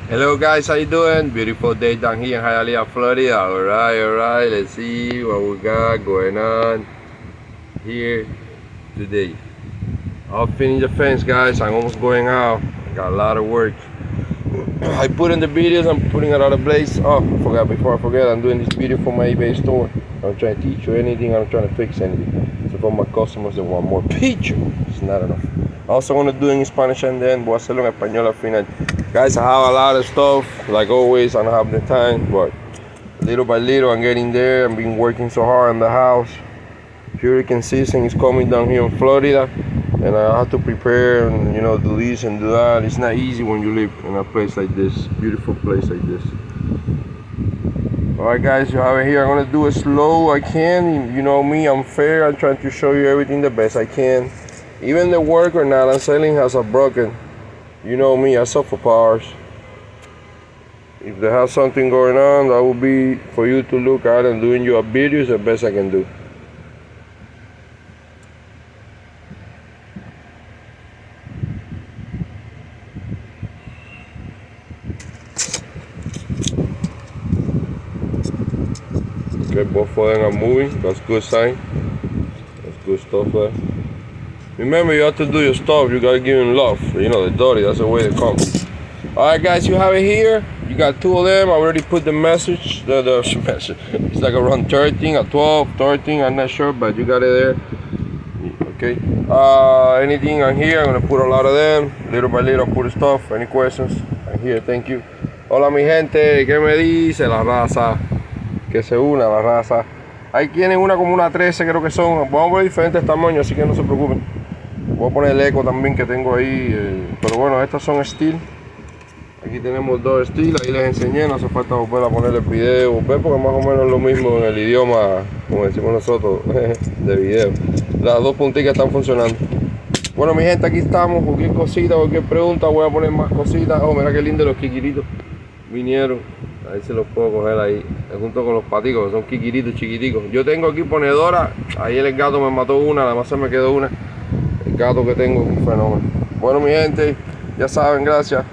Hello guys, how you doing? Beautiful day down here in Hialeah, Florida. Alright, let's see what we got going on here today. I'll finish the fence, guys. I'm almost going out. Got a lot of work. I put in the videos, I'm putting it out of place. Oh, before I forget, I'm doing this video for my eBay store. I'm trying to teach you anything, I'm trying to fix anything. So for my customers that want more picture, it's not enough. I also want to do it in Spanish and then voy a hacerlo en español al final. Guys, I have a lot of stuff, like always. I don't have the time, but little by little I'm getting there. I've been working so hard in the house. Hurricane season is coming down here in Florida, and I have to prepare and do this and do that. It's not easy when you live in a place like this, beautiful place like this. Alright guys, you have it here. I'm gonna do it slow I can. You know me, I'm fair. I'm trying to show you everything the best I can. Even the work or not I'm selling has a broken. You know me, I suffer powers. If they have something going on, that will be for you to look at and doing your videos the best I can do. Okay, both of them are moving. That's good sign. That's good stuff there. Remember, you have to do your stuff. You gotta give him love. You know, the dirty, that's the way they come. Alright guys, you have it here. You got two of them. I already put the message. The message. It's like around 13 or 12, 13, I'm not sure, but you got it there. Okay. Anything on here, I'm gonna put a lot of them. Little by little, put stuff. Any questions? I'm here, thank you. Hola mi gente, ¿qué me dice la raza? Que se una la raza. Ahí tienen una como una 13, creo que son. Vamos a ver diferentes tamaños, así que no se preocupen. Voy a poner el eco también que tengo ahí. Pero bueno, estas son Stihl. Aquí tenemos dos Stihl, ahí les enseñé. No hace falta volver a poner el video, volver porque más o menos es lo mismo en el idioma, como decimos nosotros, de video. Las dos punticas están funcionando. Bueno mi gente, aquí estamos. Cualquier cosita, cualquier pregunta, voy a poner más cositas. Oh, mira qué lindo los quiquiritos vinieron. Ahí se los puedo coger ahí, junto con los paticos, que son quiquiritos chiquiticos. Yo tengo aquí ponedora. Ahí el gato me mató una, nada más se me quedó una. El gato que tengo es un fenómeno. Bueno mi gente, ya saben, gracias.